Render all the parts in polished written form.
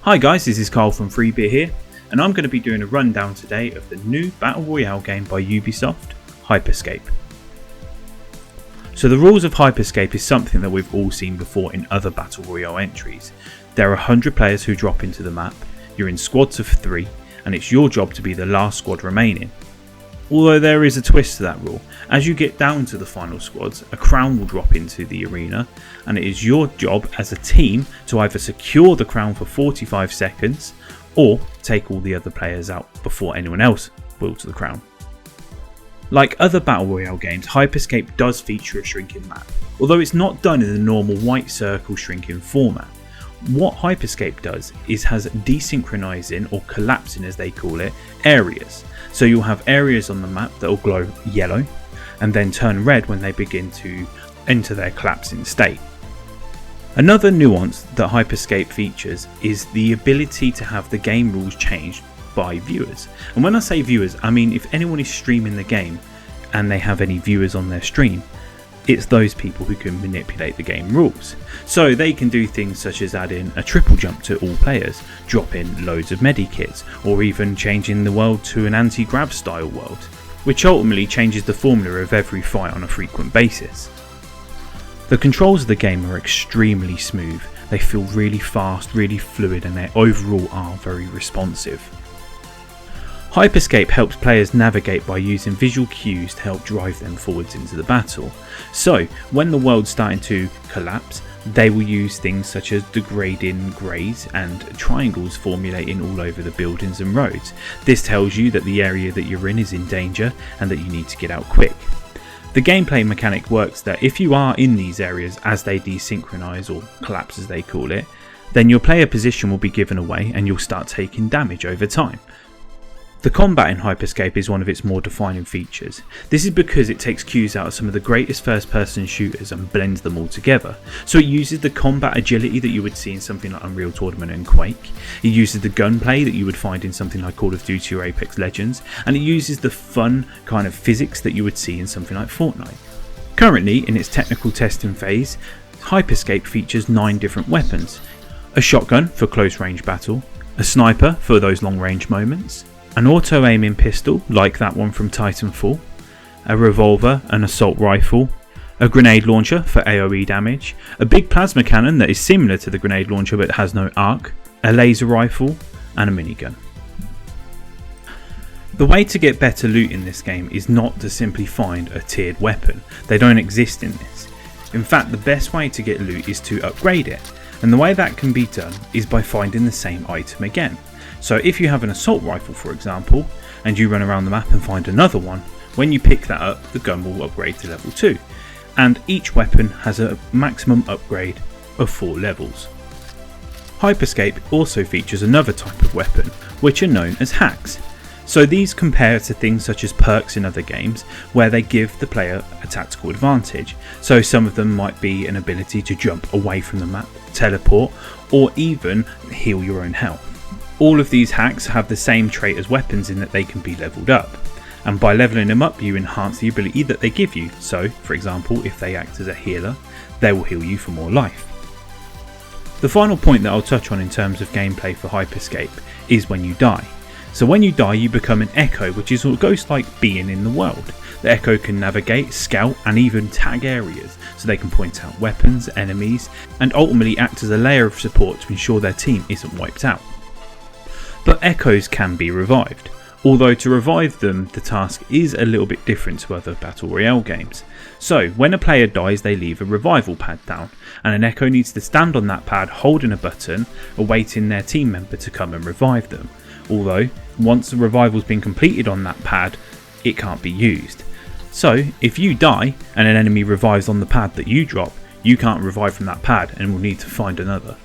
Hi guys, this is Carl from Freebeer here, and I'm going to be doing a rundown today of the new Battle Royale game by Ubisoft, Hyperscape. So the rules of Hyperscape is something that we've all seen before in other Battle Royale entries. There are 100 players who drop into the map, you're in squads of 3, and it's your job to be the last squad remaining. Although there is a twist to that rule. As you get down to the final squads, a crown will drop into the arena, and it is your job as a team to either secure the crown for 45 seconds or take all the other players out before anyone else wields the crown. Like other Battle Royale games, Hyperscape does feature a shrinking map, although it's not done in the normal white circle shrinking format. What Hyperscape does is has desynchronizing, or collapsing as they call it, areas. So you'll have areas on the map that will glow yellow and then turn red when they begin to enter their collapsing state. Another nuance that Hyperscape features is the ability to have the game rules changed by viewers. And when I say viewers, I mean if anyone is streaming the game and they have any viewers on their stream, it's those people who can manipulate the game rules. So they can do things such as add in a triple jump to all players, drop in loads of medikits, or even changing the world to an anti-grab style world, which ultimately changes the formula of every fight on a frequent basis. The controls of the game are extremely smooth, they feel really fast, really fluid, and they overall are very responsive. Hyperscape helps players navigate by using visual cues to help drive them forwards into the battle. So when the world's starting to collapse, they will use things such as degrading greys and triangles formulating all over the buildings and roads. This tells you that the area that you're in is in danger and that you need to get out quick. The gameplay mechanic works that if you are in these areas as they desynchronize, or collapse as they call it, then your player position will be given away and you'll start taking damage over time. The combat in Hyperscape is one of its more defining features. This is because it takes cues out of some of the greatest first-person shooters and blends them all together. So it uses the combat agility that you would see in something like Unreal Tournament and Quake. It uses the gunplay that you would find in something like Call of Duty or Apex Legends, and it uses the fun kind of physics that you would see in something like Fortnite. Currently, in its technical testing phase, Hyperscape features 9 different weapons. A shotgun for close range battle, a sniper for those long range moments, an auto-aiming pistol like that one from Titanfall, a revolver, an assault rifle, a grenade launcher for AoE damage, a big plasma cannon that is similar to the grenade launcher but has no arc, a laser rifle, and a minigun. The way to get better loot in this game is not to simply find a tiered weapon. They don't exist in this. In fact, the best way to get loot is to upgrade it, and the way that can be done is by finding the same item again. So if you have an assault rifle, for example, and you run around the map and find another one, when you pick that up, the gun will upgrade to level 2, and each weapon has a maximum upgrade of 4 levels. Hyperscape also features another type of weapon, which are known as hacks. So these compare to things such as perks in other games, where they give the player a tactical advantage. So some of them might be an ability to jump away from the map, teleport, or even heal your own health. All of these hacks have the same trait as weapons in that they can be leveled up, and by leveling them up you enhance the ability that they give you. So for example, if they act as a healer, they will heal you for more life. The final point that I'll touch on in terms of gameplay for Hyperscape is when you die. So when you die you become an echo, which is a ghost-like being in the world. The echo can navigate, scout, and even tag areas, so they can point out weapons, enemies, and ultimately act as a layer of support to ensure their team isn't wiped out. But echoes can be revived, although to revive them the task is a little bit different to other Battle Royale games. So when a player dies they leave a revival pad down, and an echo needs to stand on that pad holding a button, awaiting their team member to come and revive them. Although once the revival's been completed on that pad, it can't be used. So if you die and an enemy revives on the pad that you drop, you can't revive from that pad and will need to find another.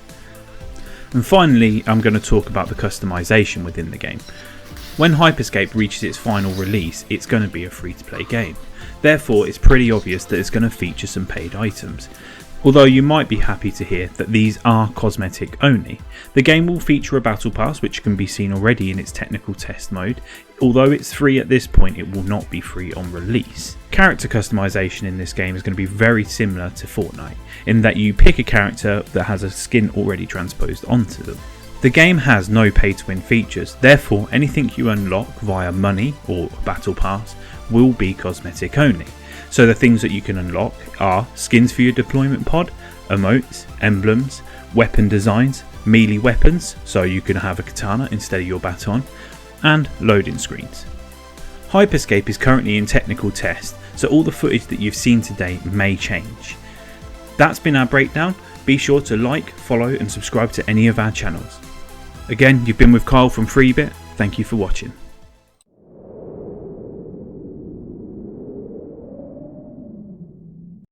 And finally, I'm going to talk about the customization within the game. When Hyperscape reaches its final release, it's going to be a free-to-play game. Therefore, it's pretty obvious that it's going to feature some paid items. Although you might be happy to hear that these are cosmetic only. The game will feature a battle pass which can be seen already in its technical test mode. Although it's free at this point, it will not be free on release. Character customization in this game is going to be very similar to Fortnite, in that you pick a character that has a skin already transposed onto them. The game has no pay to win features, therefore anything you unlock via money or battle pass will be cosmetic only. So the things that you can unlock are skins for your deployment pod, emotes, emblems, weapon designs, melee weapons, so you can have a katana instead of your baton, and loading screens. Hyperscape is currently in technical test, so all the footage that you've seen today may change. That's been our breakdown. Be sure to like, follow and subscribe to any of our channels. Again, you've been with Kyle from Freebit. Thank you for watching.